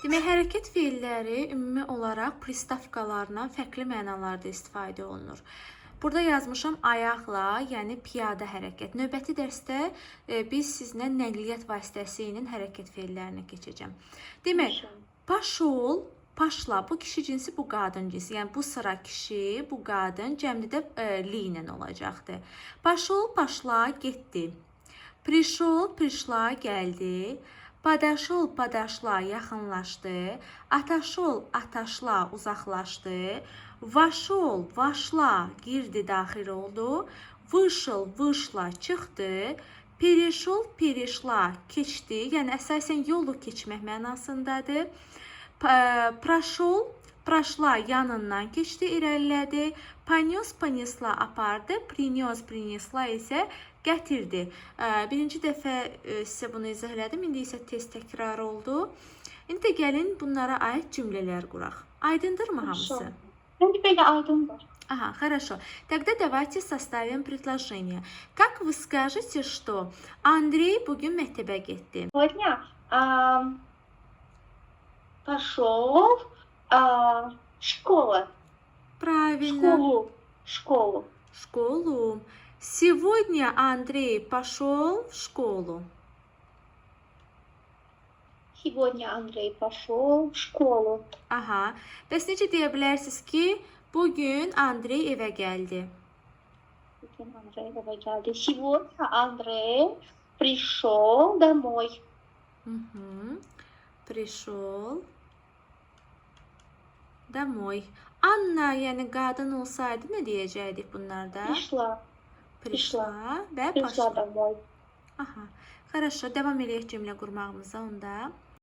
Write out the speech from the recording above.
Demək, hərəkət feilləri ümumi olaraq pristavkalarla fərqli mənalarda istifadə olunur. Burada yazmışam ayaqla, yəni piyada hərəkət. Növbəti dərsdə biz sizinlə nəqliyyat vasitəsi ilə hərəkət feillərini keçəcəm. Demək, paşol, paşla, bu kişi cinsi, bu qadın cinsi. Yəni bu sıra kişi, bu qadın cəmlidə li ilə olacaqdır. Paşol, paşla, getdi. Prişol, prişla, gəldi. Padaşol, padaşla, yaxınlaşdı. Ataşol, ataşla, uzaqlaşdı. Vaşol, vaşla, girdi, daxil oldu. Vışıl, vışla, çıxdı. Perişol, perişla, keçdi. Yəni, əsasən yolu keçmək mənasındadır. Praşol, praşla, yanından keçdi, irəlilədi. Panyos, panyosla, apardı. Prinyos, prinyosla isə gətirdi. Birinci dəfə sizə bunu izah elədim. İndi isə test təkrar oldu. İndi də gəlin bunlara aid cümlələr quraq. Aydındırmı hamısı? Şimdi böyle aydındır. Ага, хорошо. Тогда давайте составим предложение. Как вы скажете, что Андрей bugün məktəbə getdi? Сегодня пошел в школу. Правильно. Школу. Школу. Сегодня Андрей пошел в школу. Сегодня Андрей пошел в школу. Aha. Bəs necə deyə bilərsiniz ki, bugün Andrey evə gəldi? Bugün Андрей eve geldi. Сегодня Андрей пришел домой. Пришел домой. Anna, yəni qadın olsaydı nə deyəcəkdik bunlarda? Пришла. Пришла və Пришла пошла. домой. Aha. Хорошо, davam eləyək cümlə qurmağımıza onda.